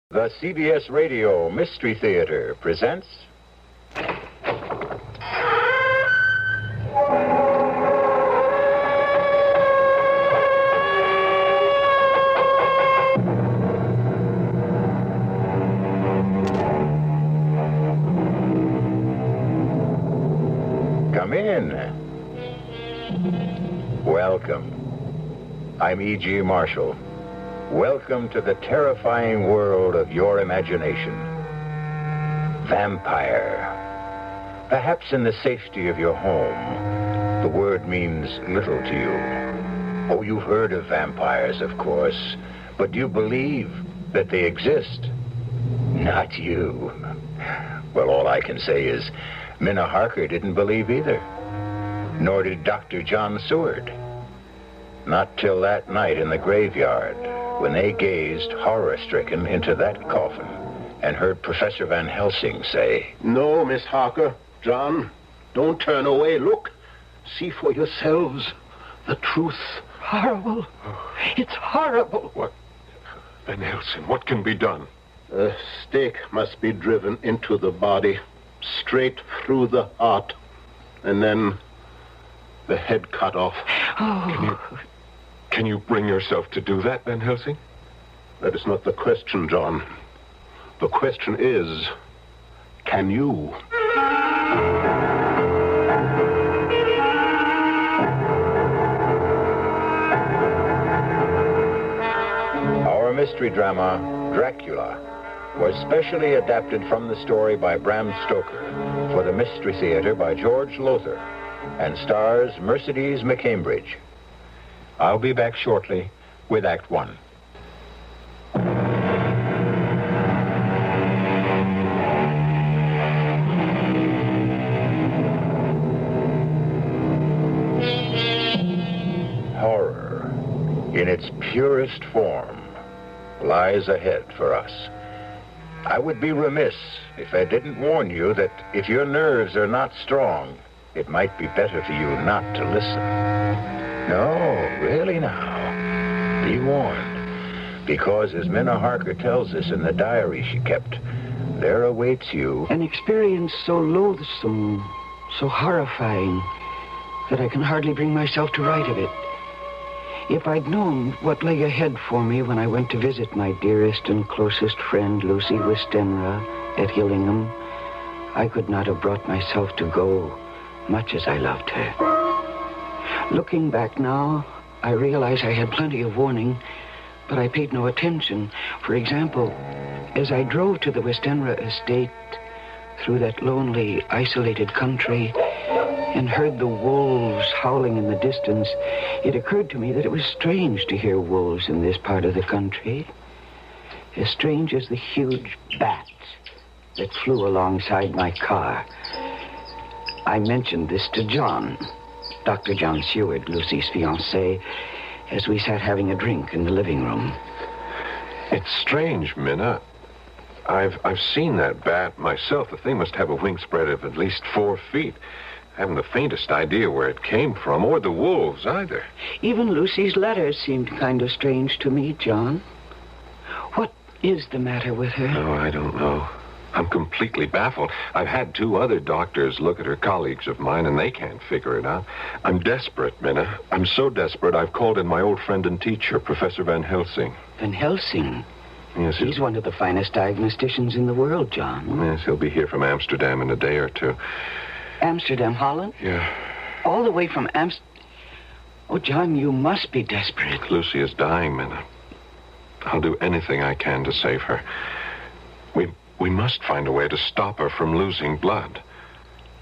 The CBS Radio Mystery Theater presents... Come in. Welcome. I'm E.G. Marshall. Welcome to the terrifying world of your imagination. Vampire. Perhaps in the safety of your home, the word means little to you. Oh, you've heard of vampires, of course, but do you believe that they exist? Not you. Well, all I can say is Minna Harker didn't believe either. Nor did Dr. John Seward. Not till that night in the graveyard, when they gazed horror-stricken into that coffin and heard Professor Van Helsing say, "No, Miss Harker, John, don't turn away. Look, see for yourselves the truth." Horrible. It's horrible. What? Van Helsing, what can be done? A stake must be driven into the body, straight through the heart, and then the head cut off. Oh. Can you bring yourself to do that, Van Helsing? That is not the question, John. The question is, can you? Our mystery drama, Dracula, was specially adapted from the story by Bram Stoker for the Mystery Theater by George Lothar and stars Mercedes McCambridge. I'll be back shortly with Act One. Horror, in its purest form, lies ahead for us. I would be remiss if I didn't warn you that if your nerves are not strong, it might be better for you not to listen. No, really now. Be warned. Because as Minna Harker tells us in the diary she kept, there awaits you An experience so loathsome, so horrifying, that I can hardly bring myself to write of it. If I'd known what lay ahead for me when I went to visit my dearest and closest friend, Lucy Westenra, at Hillingham, I could not have brought myself to go, much as I loved her. Looking back now, I realize I had plenty of warning, but I paid no attention. For example, as I drove to the Westenra estate through that lonely, isolated country and heard the wolves howling in the distance, it occurred to me that it was strange to hear wolves in this part of the country. As strange as the huge bats that flew alongside my car. I mentioned this to John, Dr. John Seward, Lucy's fiancé, as we sat having a drink in the living room. It's strange, Minna. I've seen that bat myself. The thing must have a wingspread of at least 4 feet. I haven't the faintest idea where it came from, or the wolves either. Even Lucy's letters seemed kind of strange to me, John. What is the matter with her? Oh, I don't know. I'm completely baffled. I've had 2 other doctors look at her, colleagues of mine, and they can't figure it out. I'm desperate, Minna. I'm so desperate I've called in my old friend and teacher, Professor Van Helsing. Van Helsing? Yes, He's one of the finest diagnosticians in the world, John. Yes, he'll be here from Amsterdam in a day or 2. Amsterdam, Holland? Yeah. All the way from Oh, John, you must be desperate. Lucy is dying, Minna. I'll do anything I can to save her. We must find a way to stop her from losing blood.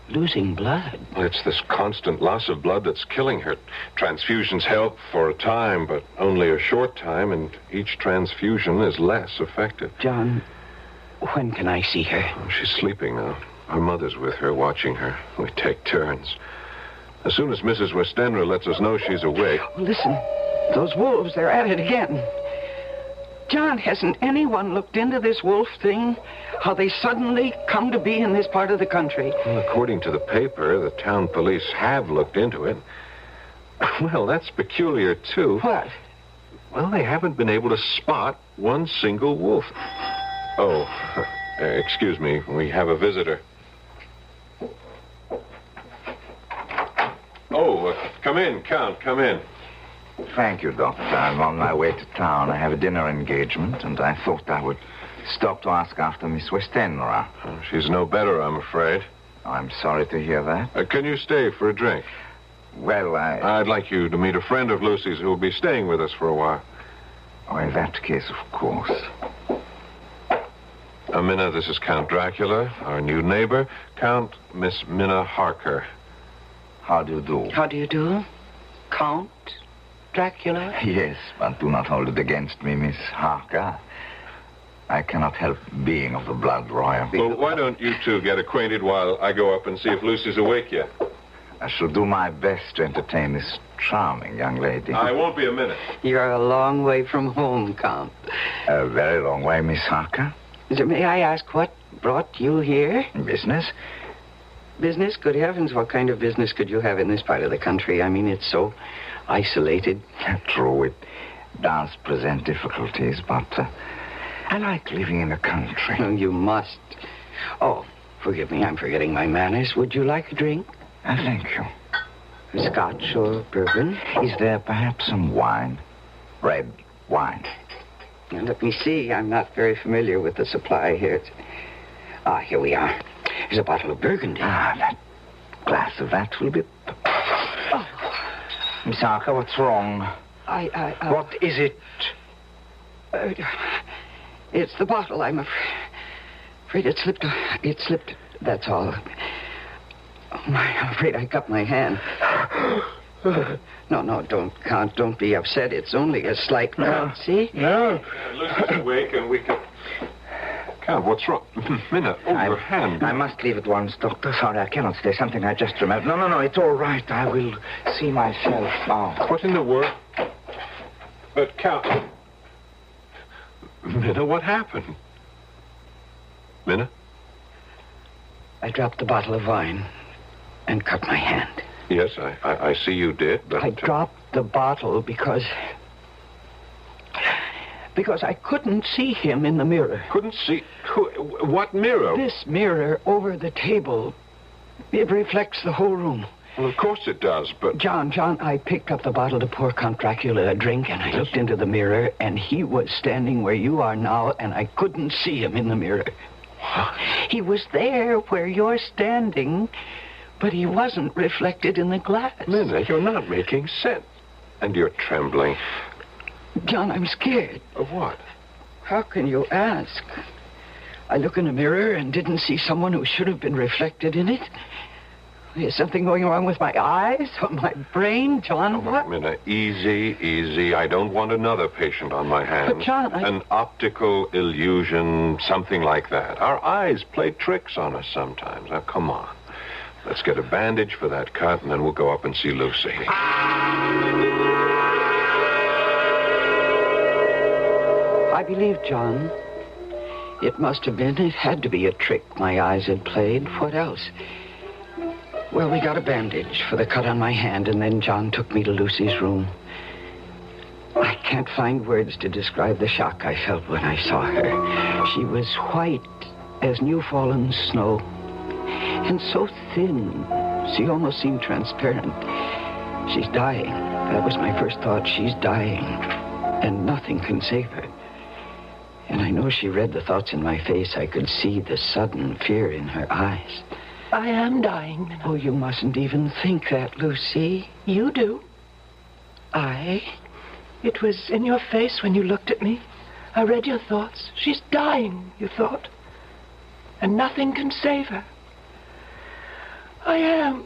Losing blood? Well, it's this constant loss of blood that's killing her. Transfusions help for a time, but only a short time, and each transfusion is less effective. John, when can I see her? Oh, she's sleeping now. Her mother's with her, watching her. We take turns. As soon as Mrs. Westenra lets us know she's awake... Listen, those wolves, they're at it again. John, hasn't anyone looked into this wolf thing? How they suddenly come to be in this part of the country? Well, according to the paper, the town police have looked into it. Well, that's peculiar, too. What? Well, they haven't been able to spot one single wolf. Oh, excuse me. We have a visitor. Oh, come in, Count. Come in. Thank you, Doctor. I'm on my way to town. I have a dinner engagement, and I thought I would stop to ask after Miss Westenra. She's no better, I'm afraid. I'm sorry to hear that. Can you stay for a drink? Well, I'd like you to meet a friend of Lucy's who will be staying with us for a while. Oh, in that case, of course. Minna, this is Count Dracula, our new neighbor. Count Miss Minna Harker. How do you do? How do you do? Count Dracula? Yes, but do not hold it against me, Miss Harker. I cannot help being of the blood royal. Well, why don't you two get acquainted while I go up and see if Lucy's awake yet? I shall do my best to entertain this charming young lady. I won't be a minute. You're a long way from home, Count. A very long way, Miss Harker. May I ask what brought you here? Business? Business? Good heavens, what kind of business could you have in this part of the country? I mean, it's so isolated. True, it does present difficulties, but I like living in the country. Oh, you must. Oh, forgive me, I'm forgetting my manners. Would you like a drink? Thank you. Scotch or bourbon? Is there perhaps some wine? Red wine? Now, let me see. I'm not very familiar with the supply here. Here we are. Here's a bottle of Burgundy. That glass of that will be... Oh. Miss Harker, what's wrong? What is it? It's the bottle, I'm afraid it slipped. It slipped, that's all. Oh, I'm afraid I cut my hand. No, don't, Count. Don't be upset. It's only a slight cut, see? No. Lucy's awake and we can... Count, what's wrong? Minna, your hand. I must leave at once, Doctor. Sorry, I cannot stay. Something I just remembered. No, it's all right. I will see myself now. What in the world? But, Count... Minna, what happened? Minna? I dropped the bottle of wine and cut my hand. Yes, I see you did, but... I dropped the bottle because I couldn't see him in the mirror. Couldn't see? What mirror? This mirror over the table. It reflects the whole room. Well, of course it does, but... John, I picked up the bottle to pour Count Dracula a drink, and I looked into the mirror, and he was standing where you are now, and I couldn't see him in the mirror. What? He was there where you're standing, but he wasn't reflected in the glass. Minna, you're not making sense. And you're trembling. John, I'm scared. Of what? How can you ask? I look in a mirror and didn't see someone who should have been reflected in it. Is something going wrong with my eyes or my brain, John? What? Minna, easy. I don't want another patient on my hands. But, John, An optical illusion, something like that. Our eyes play tricks on us sometimes. Now, come on. Let's get a bandage for that cut, and then we'll go up and see Lucy. I believe, John, it must have been, it had to be a trick my eyes had played. What else? Well, we got a bandage for the cut on my hand, and then John took me to Lucy's room. I can't find words to describe the shock I felt when I saw her. She was white as new-fallen snow, and so thin, she almost seemed transparent. She's dying. That was my first thought. She's dying, and nothing can save her. And I know she read the thoughts in my face. I could see the sudden fear in her eyes. I am dying, Minna. Oh, you mustn't even think that, Lucy. You do. It was in your face when you looked at me. I read your thoughts. She's dying, you thought. And nothing can save her. I am.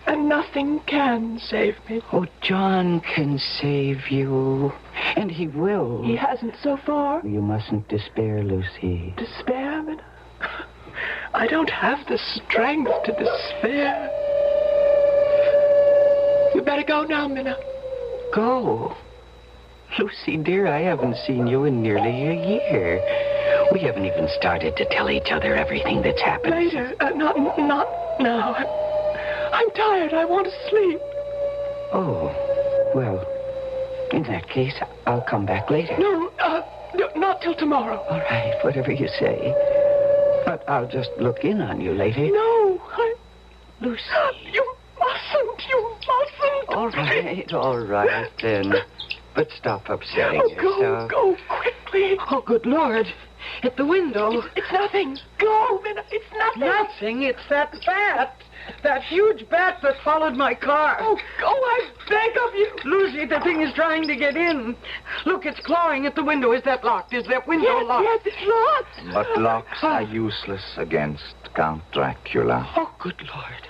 And nothing can save me. Oh, John can save you. And he will. He hasn't so far. You mustn't despair, Lucy. Despair, Minna? I don't have the strength to despair. You better go now, Minna. Go? Lucy, dear, I haven't seen you in nearly a year. We haven't even started to tell each other everything that's happened. Later. Not now. I'm tired. I want to sleep. Oh, well, in that case, I'll come back later. No, No, not till tomorrow. All right, whatever you say. But I'll just look in on you later. No, Lucy. You mustn't. You mustn't. All right, then. But stop upsetting yourself. Go quickly. Oh, good Lord. At the window. It's nothing. Go, Minna. It's nothing. Nothing. It's that bat. That huge bat that followed my car. Oh, go, I beg of you. Lucy, the thing is trying to get in. Look, it's clawing at the window. Is that locked? Is that window locked? Yes, it's locked. But locks are useless against Count Dracula. Oh, good Lord.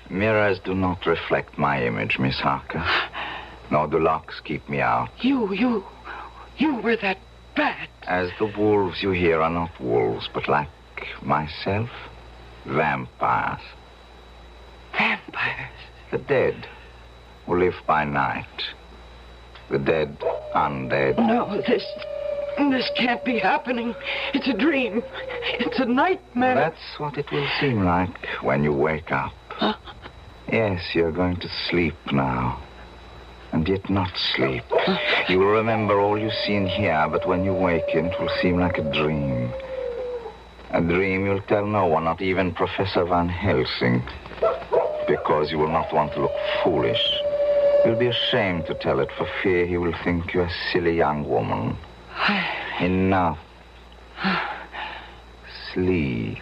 Mirrors do not reflect my image, Miss Harker. Nor do locks keep me out. You were that bat. As the wolves you hear are not wolves, but like myself, vampires. Vampires? The dead, who live by night. The dead, undead. No, this can't be happening. It's a dream. It's a nightmare. That's what it will seem like when you wake up. Huh? Yes, you're going to sleep now. And yet not sleep. You will remember all you see and hear, but when you waken, it will seem like a dream. A dream you'll tell no one, not even Professor Van Helsing, because you will not want to look foolish. You'll be ashamed to tell it for fear he will think you're a silly young woman. Enough. Sleep.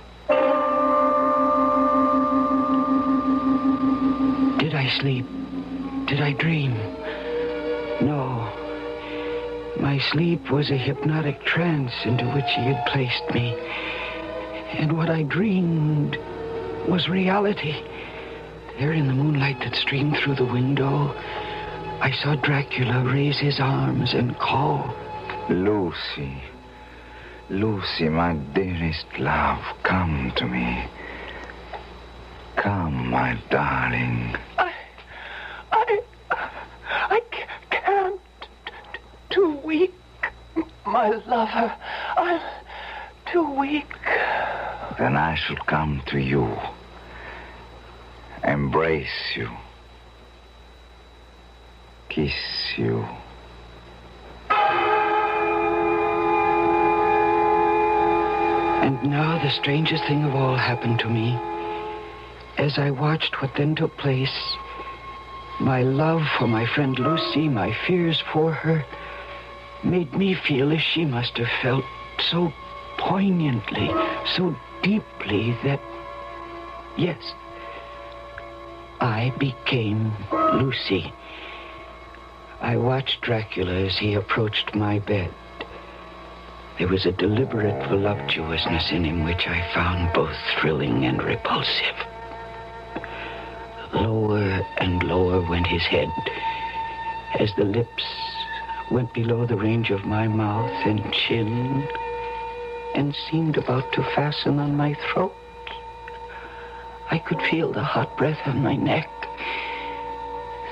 Did I sleep? Did I dream? No. My sleep was a hypnotic trance into which he had placed me. And what I dreamed was reality. There in the moonlight that streamed through the window, I saw Dracula raise his arms and call. Lucy. Lucy, my dearest love, come to me. Come, my darling. I can't. Too weak. My lover. I'm too weak. Then I shall come to you. Embrace you. Kiss you. And now the strangest thing of all happened to me. As I watched what then took place, my love for my friend Lucy, my fears for her, made me feel as she must have felt, so poignantly, so deeply that, yes, I became Lucy. I watched Dracula as he approached my bed. There was a deliberate voluptuousness in him which I found both thrilling and repulsive. Lower and lower went his head as the lips went below the range of my mouth and chin and seemed about to fasten on my throat. I could feel the hot breath on my neck.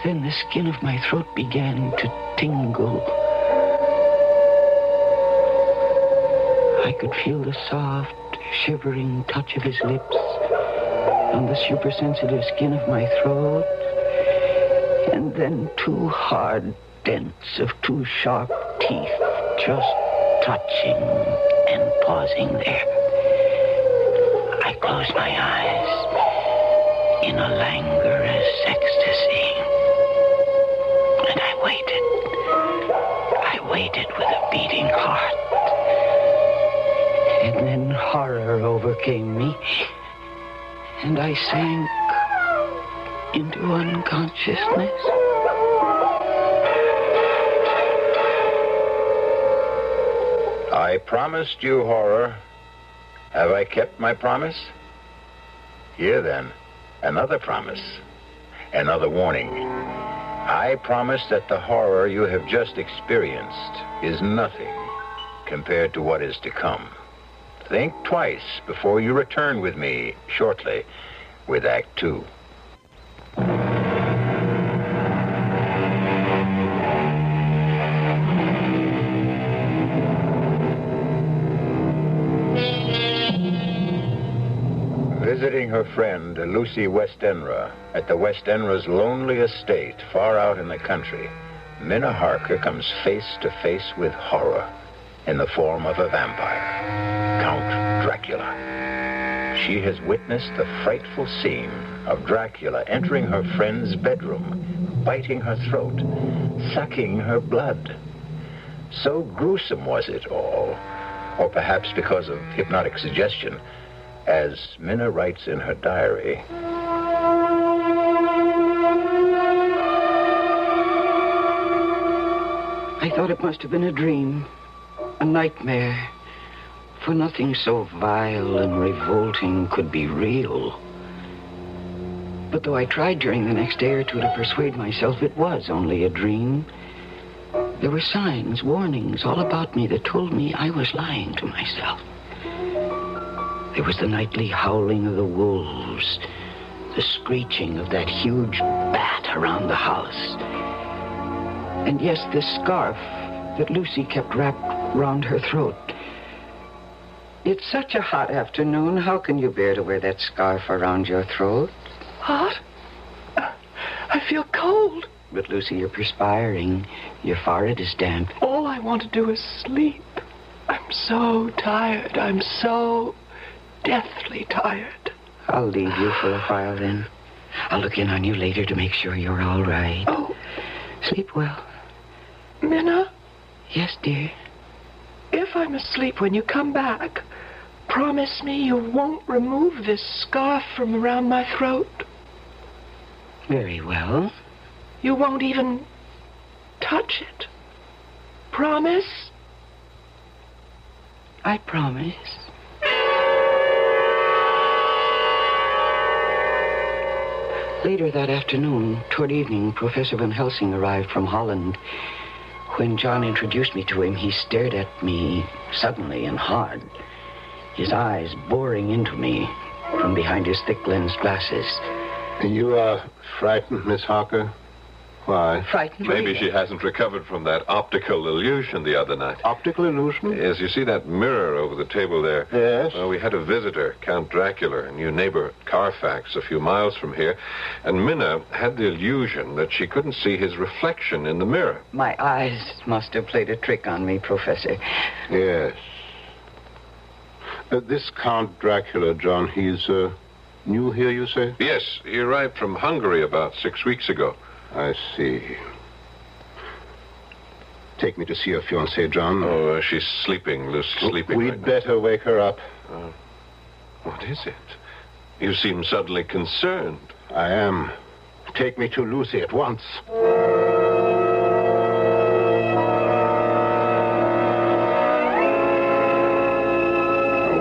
Then the skin of my throat began to tingle. I could feel the soft, shivering touch of his lips on the supersensitive skin of my throat, and then two hard dents of two sharp teeth just touching and pausing there. I closed my eyes in a languorous ecstasy, and I waited with a beating heart. And then horror overcame me, and I sank into unconsciousness. I promised you horror. Have I kept my promise? Here then, another promise, another warning. I promise that the horror you have just experienced is nothing compared to what is to come. Think twice before you return with me shortly with Act 2. Visiting her friend, Lucy Westenra, at the Westenra's lonely estate far out in the country, Minna Harker comes face to face with horror. in the form of a vampire, Count Dracula. She has witnessed the frightful scene of Dracula entering her friend's bedroom, biting her throat, sucking her blood. So gruesome was it all, or perhaps because of hypnotic suggestion, as Minna writes in her diary. I thought it must have been a dream, a nightmare, for nothing so vile and revolting could be real. But though I tried during the next day or two to persuade myself it was only a dream, there were signs, warnings all about me that told me I was lying to myself. There was the nightly howling of the wolves, the screeching of that huge bat around the house. And yes, the scarf that Lucy kept wrapped round her throat. It's such a hot afternoon. How can you bear to wear that scarf around your throat? Hot? I feel cold. But, Lucy, you're perspiring. Your forehead is damp. All I want to do is sleep. I'm so tired. I'm so deathly tired. I'll leave you for a while, then. I'll look in on you later to make sure you're all right. Oh. Sleep well. Minna? Yes, dear? If I'm asleep when you come back, promise me you won't remove this scarf from around my throat. Very well. You won't even touch it. Promise? I promise. Later that afternoon, toward evening, Professor Van Helsing arrived from Holland. When John introduced me to him, he stared at me suddenly and hard, his eyes boring into me from behind his thick-lensed glasses. You are frightened, Miss Harker? Why? Frightened? Maybe she hasn't recovered from that optical illusion the other night. Optical illusion? Yes, you see that mirror over the table there? Yes. Well, we had a visitor, Count Dracula, a new neighbor at Carfax, a few miles from here, and Minna had the illusion that she couldn't see his reflection in the mirror. My eyes must have played a trick on me, Professor. Yes. This Count Dracula, John, he's new here, you say? Yes, he arrived from Hungary about 6 weeks ago. I see. Take me to see your fiancée, John. Oh, she's sleeping, Lucy, sleeping We'd right now. better wake her up. What is it? You seem suddenly concerned. I am. Take me to Lucy at once.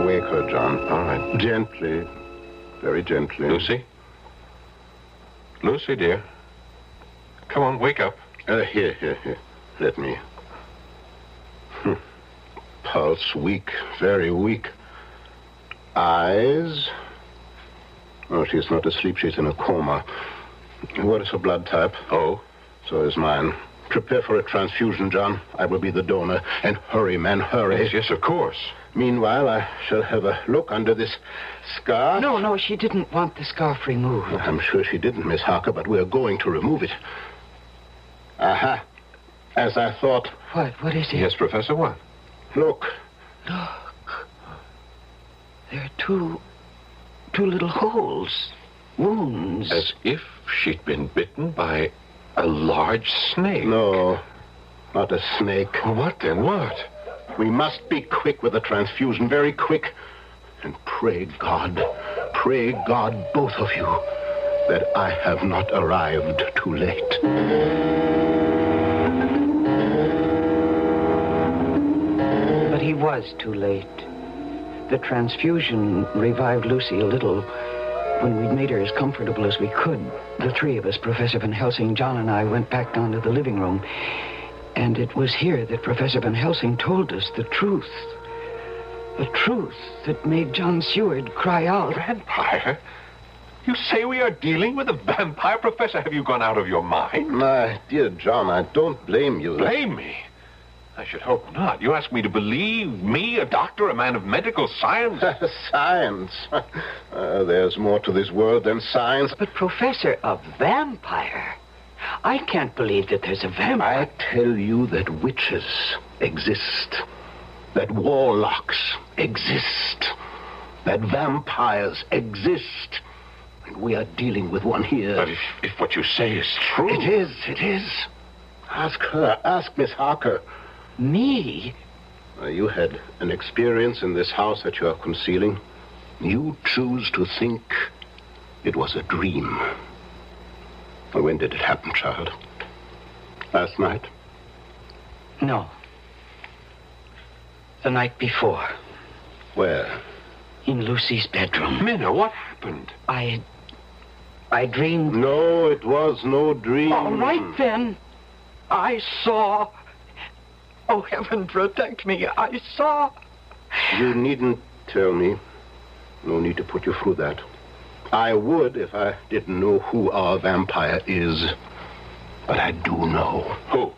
Wake her, John. All right. Gently. Very gently. Lucy? Lucy, dear. Come on, wake up. Here. Let me. Pulse weak, very weak. Eyes. Oh, she's not asleep. She's in a coma. What is her blood type? Oh? So is mine. Prepare for a transfusion, John. I will be the donor. And hurry, man, hurry. Yes, of course. Meanwhile, I shall have a look under this scarf. No, she didn't want the scarf removed. I'm sure she didn't, Miss Harker, but we're going to remove it. Aha. As I thought. What is it? Yes, Professor, what? Look. Look. There are two little holes. Wounds. As if she'd been bitten by a large snake. No, not a snake. Well, what then? What? We must be quick with the transfusion, very quick. And pray God, both of you, that I have not arrived too late. But he was too late. The transfusion revived Lucy a little. When we'd made her as comfortable as we could, the three of us, Professor Van Helsing, John, and I, went back down to the living room. And it was here that Professor Van Helsing told us the truth. The truth that made John Seward cry out. Vampire? You say we are dealing with a vampire, Professor? Have you gone out of your mind? My dear John, I don't blame you. Blame me? I should hope not. You ask me to believe me, a doctor, a man of medical science? Science. There's more to this world than science. But, Professor, a vampire? I can't believe that there's a vampire. I tell you that witches exist. that warlocks exist, that vampires exist, and we are dealing with one here. But if what you say is true... It is. Ask her. Ask Miss Harker. Me? You had an experience in this house that you are concealing. You choose to think it was a dream. When did it happen, child? Last night? No. The night before. Where? In Lucy's bedroom. Minna, what happened? I dreamed... No, it was no dream. All right, then. I saw... Oh, heaven protect me. I saw... You needn't tell me. No need to put you through that. I would if I didn't know who our vampire is. But I do know. Who?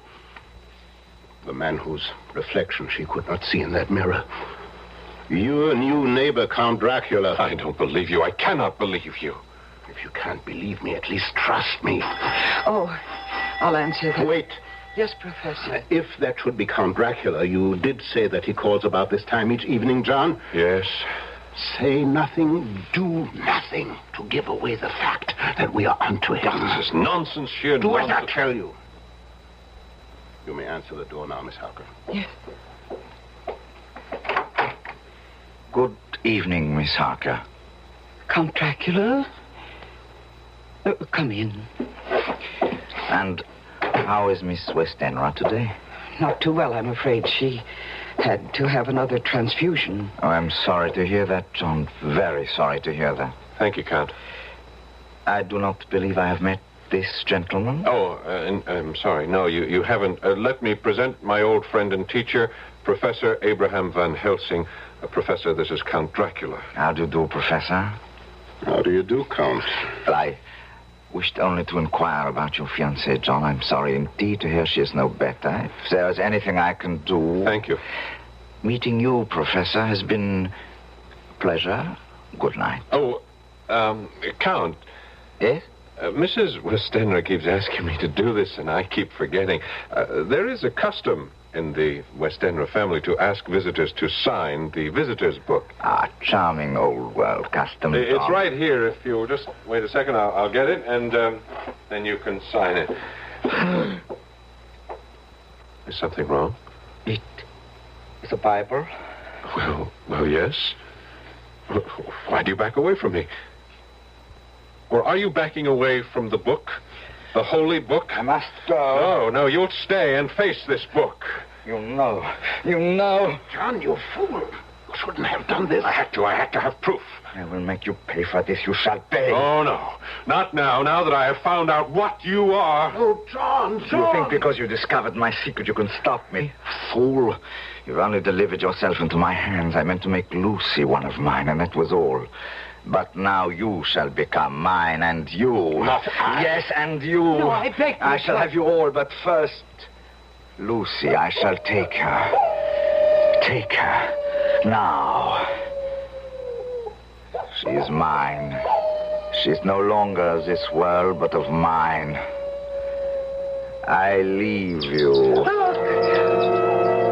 The man whose reflection she could not see in that mirror. Your new neighbor, Count Dracula. I don't believe you. I cannot believe you. If you can't believe me, at least trust me. Oh, I'll answer that. Wait. Yes, Professor. If that should be Count Dracula, you did say that he calls about this time each evening, John? Yes. Say nothing, do nothing to give away the fact that we are unto him. Oh, this is nonsense, sheer Do as nonsense. I tell you. You may answer the door now, Miss Harker. Yes. Good evening, Miss Harker. Count Dracula? Come in. And how is Miss Westenra today? Not too well, I'm afraid. She had to have another transfusion. Oh, I'm sorry to hear that, John. Very sorry to hear that. Thank you, Count. I do not believe I have met this gentleman. Oh, I'm sorry. No, you haven't. Let me present my old friend and teacher, Professor Abraham Van Helsing. Professor, this is Count Dracula. How do you do, Professor? How do you do, Count? Well, I wished only to inquire about your fiancée, John. I'm sorry indeed to hear she is no better. If there is anything I can do... Thank you. Meeting you, Professor, has been a pleasure. Good night. Oh, Count. Yes? Mrs. Westenra keeps asking me to do this, and I keep forgetting. There is a custom in the Westenra family to ask visitors to sign the visitor's book. Ah, charming old world custom. It's John. right here. If you'll just wait a second, I'll get it, and then you can sign it. Is something wrong? It is a Bible. Well, yes. Why do you back away from me? Or are you backing away from the book? The holy book? I must go. No, you'll stay and face this book. You know. You know. John, you fool. You shouldn't have done this. I had to have proof. I will make you pay for this. You shall pay. Oh, no. Not now that I have found out what you are. Oh, John. You think because you discovered my secret you can stop me? Fool. You've only delivered yourself into my hands. I meant to make Lucy one of mine, and that was all. But now you shall become mine, and you... Not I. Yes, and you. No, I beg you, I shall have you all, but first... Lucy, I shall take her. Take her. Now. She is mine. She's no longer of this world, but of mine. I leave you.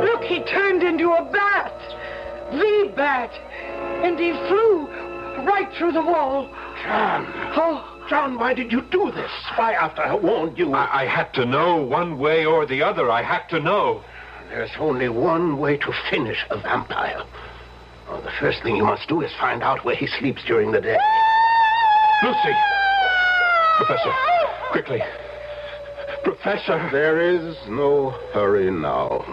Look, he turned into a bat. The bat. And he flew right through the wall. John. Oh, John, why did you do this? Why, after I warned you? I had to know one way or the other. I had to know. There's only one way to finish a vampire. Oh, the first thing you must do is find out where he sleeps during the day. Lucy! Professor, quickly. Professor! There is no hurry now.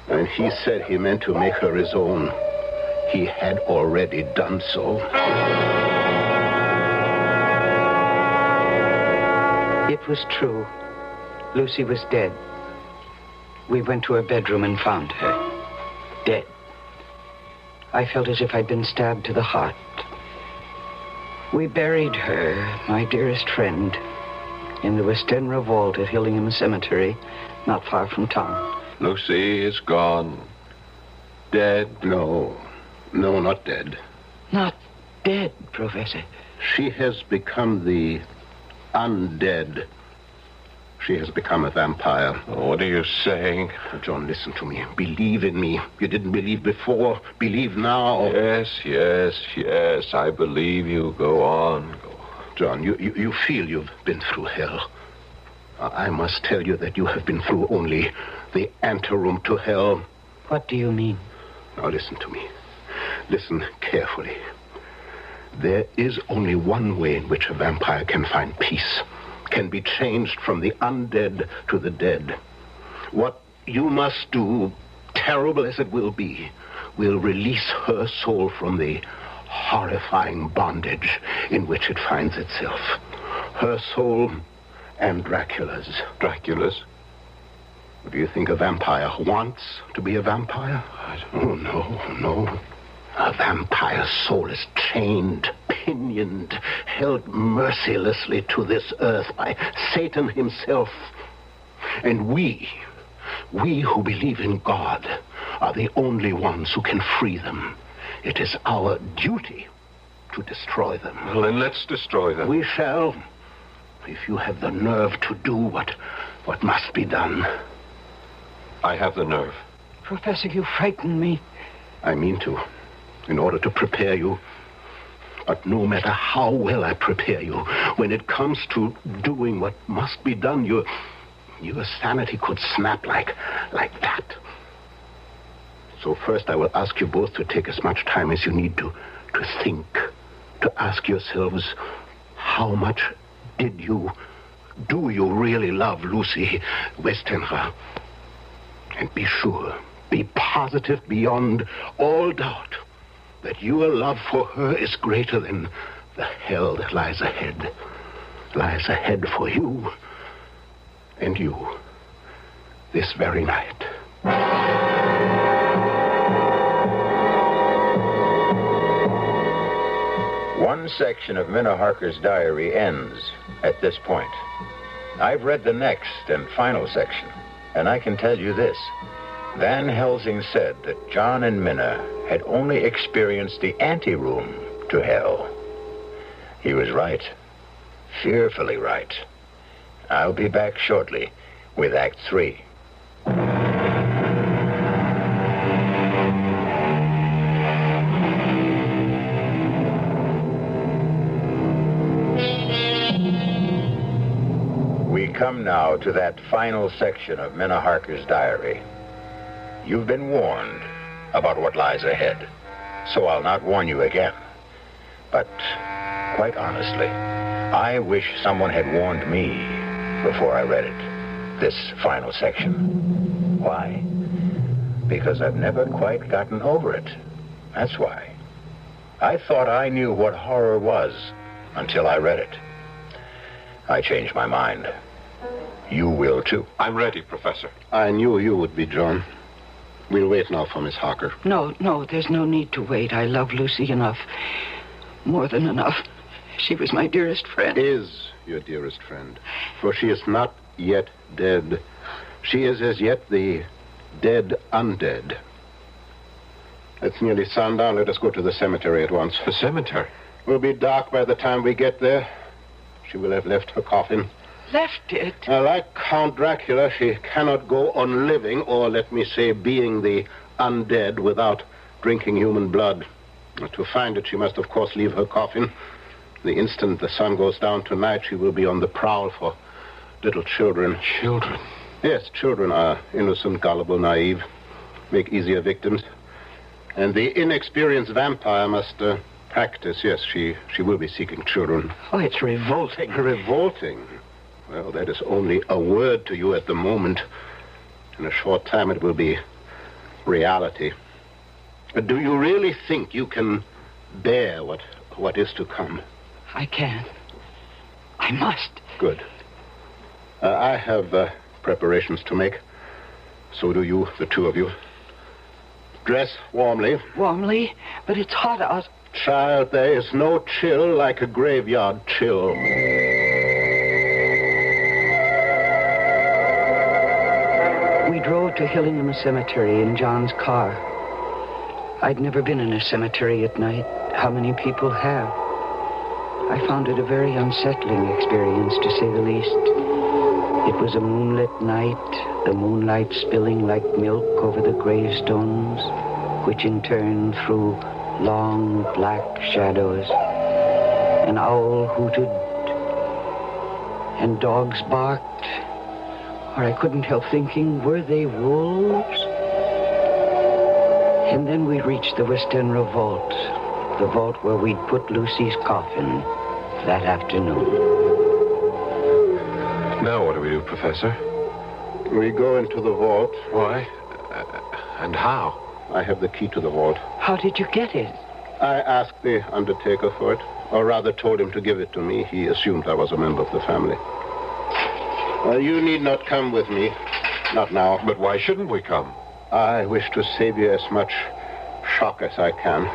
And he said he meant to make her his own. He had already done so. It was true. Lucy was dead. We went to her bedroom and found her. Dead. I felt as if I'd been stabbed to the heart. We buried her, my dearest friend, in the Westenra vault at Hillingham Cemetery, not far from town. Lucy is gone. Dead? No, not dead. Not dead, Professor. She has become the undead. She has become a vampire. What are you saying? John, listen to me. Believe in me. You didn't believe before. Believe now. Yes. I believe you. Go on. John, you feel you've been through hell. I must tell you that you have been through only the anteroom to hell. What do you mean? Now listen to me. Listen carefully. There is only one way in which a vampire can find peace, can be changed from the undead to the dead. What you must do, terrible as it will be, will release her soul from the horrifying bondage in which it finds itself. Her soul and Dracula's. Dracula's? Do you think a vampire wants to be a vampire? Oh, no. A vampire's soul is chained, pinioned, held mercilessly to this earth by Satan himself. And we who believe in God, are the only ones who can free them. It is our duty to destroy them. Well, then let's destroy them. We shall, if you have the nerve to do what must be done. I have the nerve. Professor, you frighten me. I mean to, in order to prepare you. But no matter how well I prepare you, when it comes to doing what must be done, your sanity could snap like that. So first I will ask you both to take as much time as you need to think, to ask yourselves, how much do you really love Lucy Westenra? And be sure, be positive beyond all doubt that your love for her is greater than the hell that lies ahead. Lies ahead for you and you this very night. One section of Minna Harker's diary ends at this point. I've read the next and final section, and I can tell you this. Van Helsing said that John and Minna had only experienced the anteroom to hell. He was right. Fearfully right. I'll be back shortly with Act 3. We come now to that final section of Minna Harker's diary. You've been warned about what lies ahead, so I'll not warn you again. But, quite honestly, I wish someone had warned me before I read it, this final section. Why? Because I've never quite gotten over it. That's why. I thought I knew what horror was until I read it. I changed my mind. You will, too. I'm ready, Professor. I knew you would be, John. We'll wait now for Miss Harker. No, there's no need to wait. I love Lucy enough. More than enough. She was my dearest friend. Is your dearest friend. For she is not yet dead. She is as yet the dead undead. It's nearly sundown. Let us go to the cemetery at once. The cemetery? It will be dark by the time we get there. She will have left her coffin. Left it? Like Count Dracula, she cannot go on living, or let me say, being the undead without drinking human blood. To find it, she must, of course, leave her coffin. The instant the sun goes down tonight, she will be on the prowl for little children. Children? Yes, children are innocent, gullible, naive, make easier victims. And the inexperienced vampire must practice. Yes, she will be seeking children. Oh, it's revolting. Revolting? Well, that is only a word to you at the moment. In a short time, it will be reality. But do you really think you can bear what is to come? I can. I must. Good. I have preparations to make. So do you, the two of you. Dress warmly. Warmly? But it's hot out. Child, there is no chill like a graveyard chill. We drove to Hillingham Cemetery in John's car. I'd never been in a cemetery at night. How many people have? I found it a very unsettling experience, to say the least. It was a moonlit night, the moonlight spilling like milk over the gravestones, which in turn threw long black shadows. An owl hooted, and dogs barked, or I couldn't help thinking, were they wolves? And then we reached the Westenra vault, the vault where we'd put Lucy's coffin that afternoon. Now what do we do, Professor? We go into the vault. Why? And how? I have the key to the vault. How did you get it? I asked the undertaker for it, or rather told him to give it to me. He assumed I was a member of the family. You need not come with me. Not now. But why shouldn't we come? I wish to save you as much shock as I can.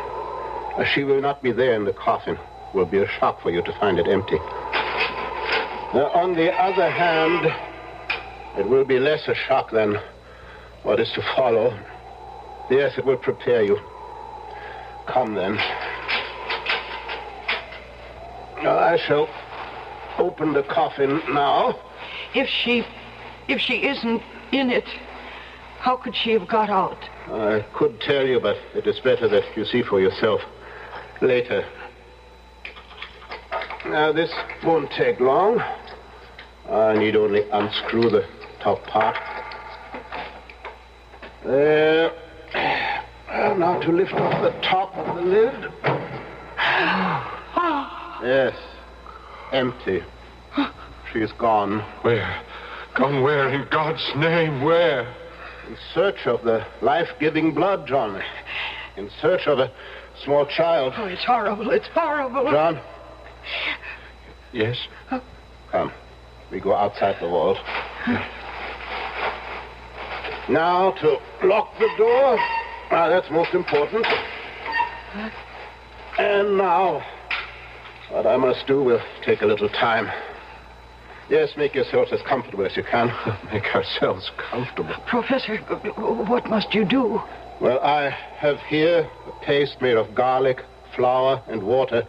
She will not be there in the coffin. It will be a shock for you to find it empty. On the other hand, it will be less a shock than what is to follow. Yes, it will prepare you. Come then. I shall open the coffin now. If she isn't in it, how could she have got out? I could tell you, but it is better that you see for yourself later. Now, this won't take long. I need only unscrew the top part. There. Now to lift off the top of the lid. Yes. Empty. She's gone. Where? Gone where? In God's name, where? In search of the life-giving blood, John. In search of a small child. Oh, it's horrible. It's horrible. John? Yes? Come. We go outside the vault. Now to lock the door. That's most important. And now, what I must do will take a little time. Yes, make yourselves as comfortable as you can. Make ourselves comfortable. Professor, what must you do? Well, I have here a paste made of garlic, flour, and water.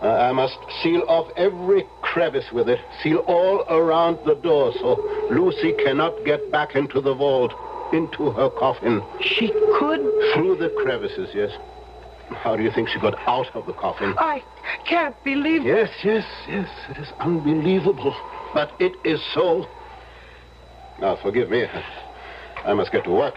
I must seal off every crevice with it. Seal all around the door so Lucy cannot get back into the vault, into her coffin. She could? Through the crevices, yes. How do you think she got out of the coffin? I can't believe it. Yes. It is unbelievable. But it is so. Now, forgive me. I must get to work.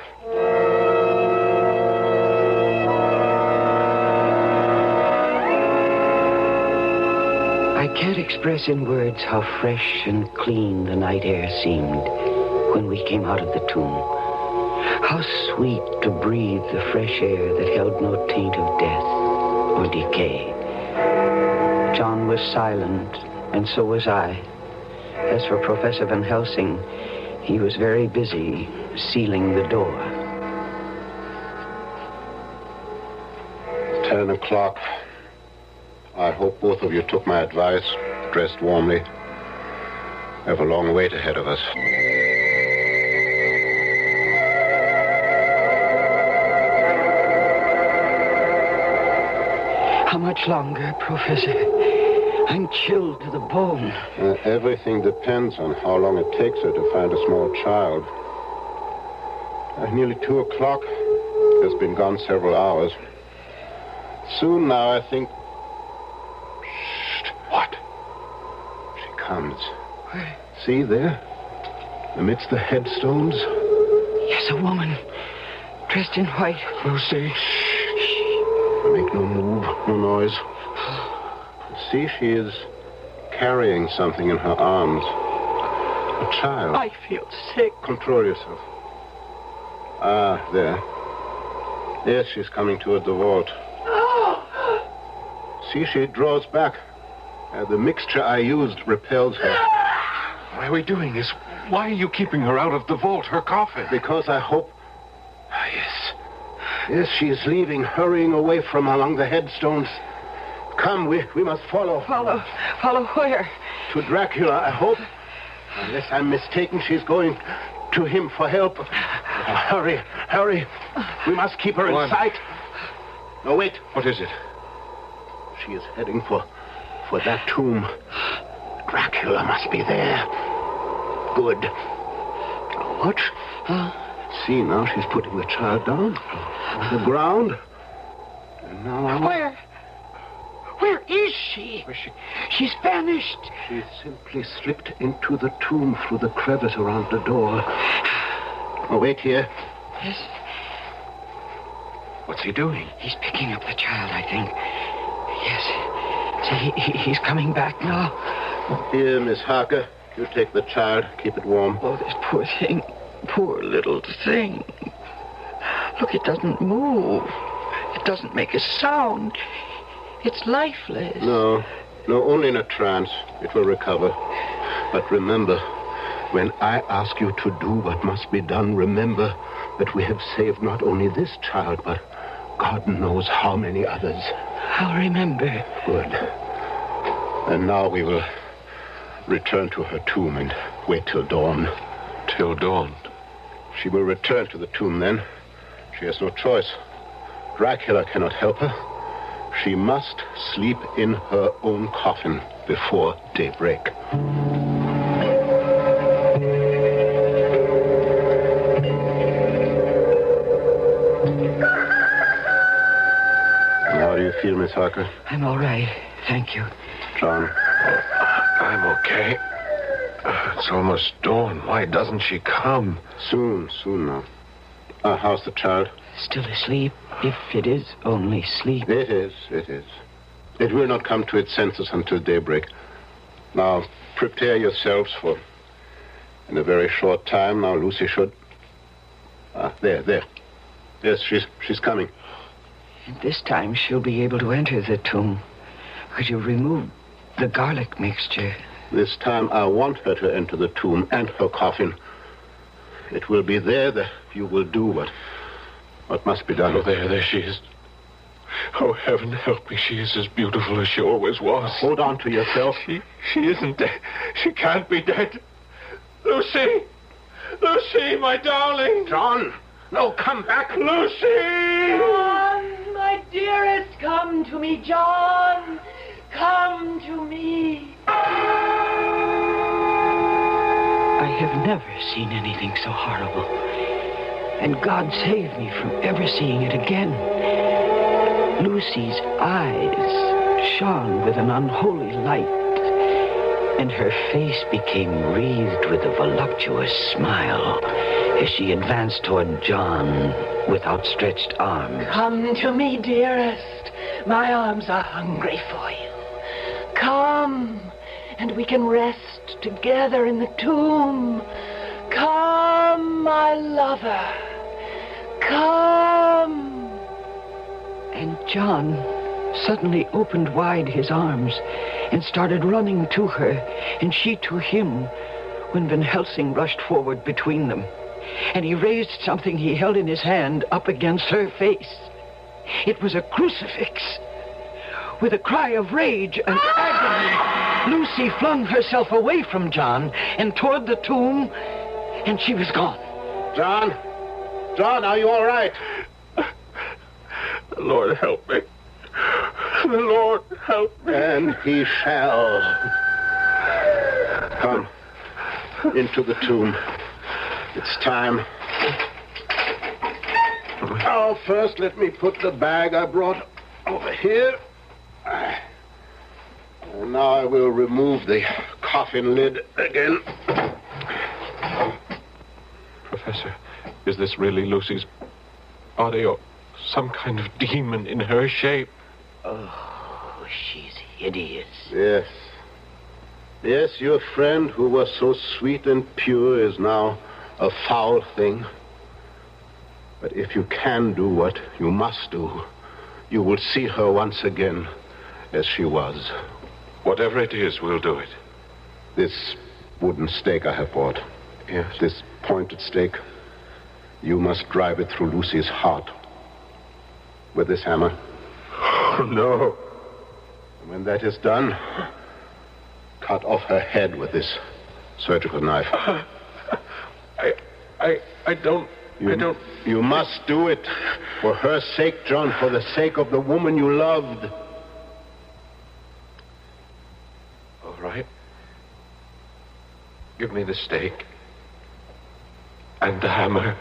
I can't express in words how fresh and clean the night air seemed when we came out of the tomb. How sweet to breathe the fresh air that held no taint of death or decay. John was silent, and so was I. As for Professor Van Helsing, he was very busy sealing the door. 10 o'clock. I hope both of you took my advice, dressed warmly. We have a long wait ahead of us. How much longer, Professor? I'm chilled to the bone. Everything depends on how long it takes her to find a small child. Nearly 2 o'clock. Has been gone several hours. Soon now, I think... Shh. What? She comes. Where? See there? Amidst the headstones? Yes, a woman. Dressed in white. Lucy. Make no move, no noise. See, she is carrying something in her arms. A child. I feel sick. Control yourself. Ah, there. Yes, she's coming toward the vault. See, she draws back. The mixture I used repels her. Why are we doing this? Why are you keeping her out of the vault, her coffin? Because I hope... Yes. Yes, she is leaving, hurrying away from among the headstones. Come, we must follow. Follow where? To Dracula, I hope. Unless I'm mistaken, she's going to him for help. Hurry. We must keep her in sight. No, wait. What is it? She is heading for that tomb. Dracula must be there. Good. Watch. See, now she's putting the child down on the ground. And now... Where is she? She's vanished. She simply slipped into the tomb through the crevice around the door. Oh, wait here. Yes. What's he doing? He's picking up the child, I think. Yes. See, he's coming back now. Here, Miss Harker. You take the child. Keep it warm. Oh, this poor thing. Poor little thing. Look, it doesn't move. It doesn't make a sound. It's lifeless. No, only in a trance. It will recover. But remember, when I ask you to do what must be done, remember that we have saved not only this child, but God knows how many others. I'll remember. Good. And now we will return to her tomb and wait till dawn. Till dawn? She will return to the tomb then. She has no choice. Dracula cannot help her. She must sleep in her own coffin before daybreak. How do you feel, Miss Harker? I'm all right. Thank you. John? I'm okay. It's almost dawn. Why doesn't she come? Soon now. How's the child? Still asleep, if it is only sleep. It is. It will not come to its senses until daybreak. Now, prepare yourselves for... In a very short time, now Lucy should... there. Yes, she's coming. And this time she'll be able to enter the tomb. Could you remove the garlic mixture? This time I want her to enter the tomb and her coffin. It will be there that you will do what must be done. Oh, there she is. Oh, heaven help me. She is as beautiful as she always was. Hold on to yourself. She isn't dead. She can't be dead. Lucy! Lucy, my darling! John! No, come back! Lucy! John, my dearest, come to me, John. Come to me. I have never seen anything so horrible. And God save me from ever seeing it again. Lucy's eyes shone with an unholy light, and her face became wreathed with a voluptuous smile as she advanced toward John with outstretched arms. Come to me, dearest. My arms are hungry for you. Come, and we can rest together in the tomb. Come, my lover. Come. And John suddenly opened wide his arms and started running to her, and she to him, when Van Helsing rushed forward between them. And he raised something he held in his hand up against her face. It was a crucifix. With a cry of rage and agony, Lucy flung herself away from John and toward the tomb, and she was gone. John, are you all right? The Lord help me. The Lord help me. And he shall. Come into the tomb. It's time. Oh, first let me put the bag I brought over here. And now I will remove the coffin lid again. Professor, is this really Lucy's body or some kind of demon in her shape? Oh, she's hideous. Yes. Yes, your friend who was so sweet and pure is now a foul thing. But if you can do what you must do, you will see her once again as she was. Whatever it is, we'll do it. This wooden stake I have brought. Yes. This pointed stake. You must drive it through Lucy's heart. With this hammer. Oh, no. And when that is done, cut off her head with this surgical knife. I don't... You must do it. For her sake, John. For the sake of the woman you loved. All right. Give me the stake. And the hammer.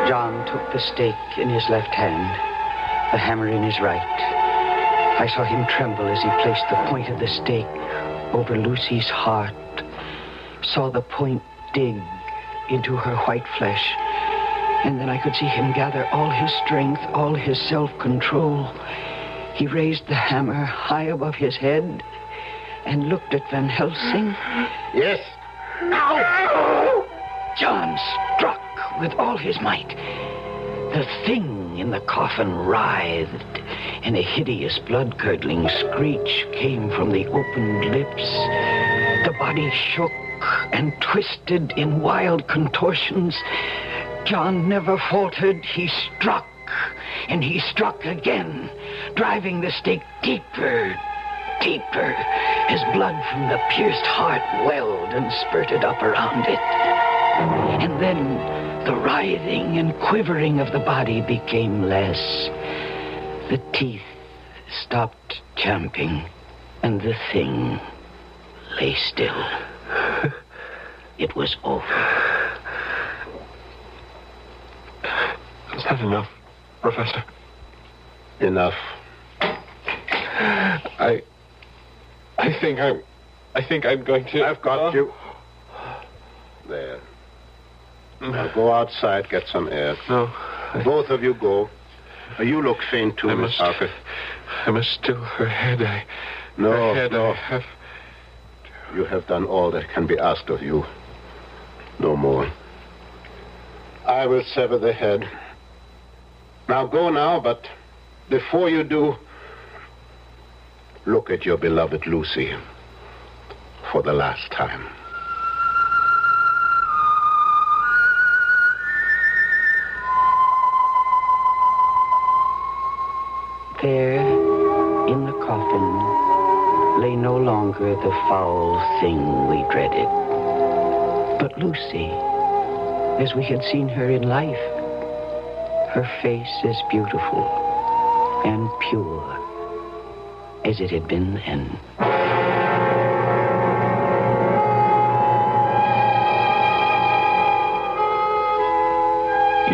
John took the stake in his left hand, the hammer in his right. I saw him tremble as he placed the point of the stake over Lucy's heart, saw the point dig into her white flesh, and then I could see him gather all his strength, all his self-control. He raised the hammer high above his head and looked at Van Helsing. Yes. Ow! John struck with all his might. The thing in the coffin writhed, and a hideous blood-curdling screech came from the opened lips. The body shook and twisted in wild contortions. John never faltered. He struck, and he struck again, driving the stake deeper, deeper, as blood from the pierced heart welled and spurted up around it. And then the writhing and quivering of the body became less. The teeth stopped champing, and the thing lay still. It was over. Is that enough, Professor? Enough. I think I'm going to... I've got you. There. Now go outside, get some air. No. Both of you go. You look faint too, Miss Harker. I must still her head. No. I have... You have done all that can be asked of you. No more. I will sever the head. Now go now, but before you do, look at your beloved Lucy for the last time. There, in the coffin, lay no longer the foul thing we dreaded, but Lucy, as we had seen her in life, her face as beautiful and pure as it had been then.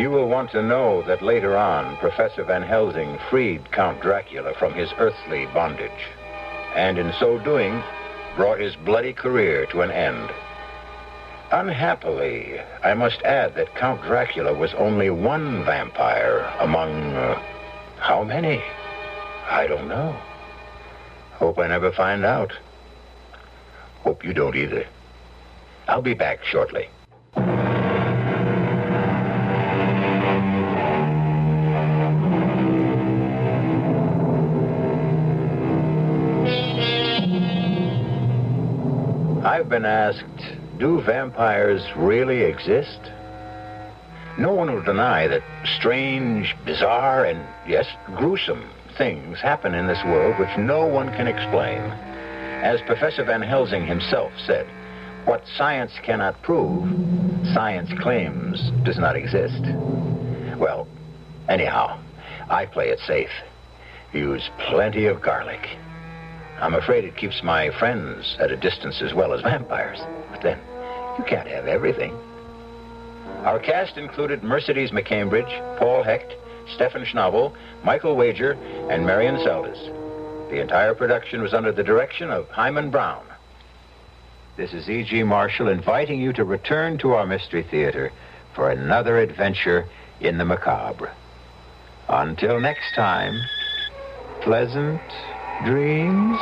You will want to know that later on, Professor Van Helsing freed Count Dracula from his earthly bondage, and in so doing, brought his bloody career to an end. Unhappily, I must add that Count Dracula was only one vampire among, how many? I don't know. Hope I never find out. Hope you don't either. I'll be back shortly. I've been asked, do vampires really exist? No one will deny that strange, bizarre, and, yes, gruesome things happen in this world which no one can explain. As Professor Van Helsing himself said, what science cannot prove, science claims does not exist. Well, anyhow, I play it safe. Use plenty of garlic. I'm afraid it keeps my friends at a distance as well as vampires. But then, you can't have everything. Our cast included Mercedes McCambridge, Paul Hecht, Stephen Schnabel, Michael Wager, and Marion Seldes. The entire production was under the direction of Hyman Brown. This is E.G. Marshall inviting you to return to our Mystery Theater for another adventure in the macabre. Until next time, pleasant dreams.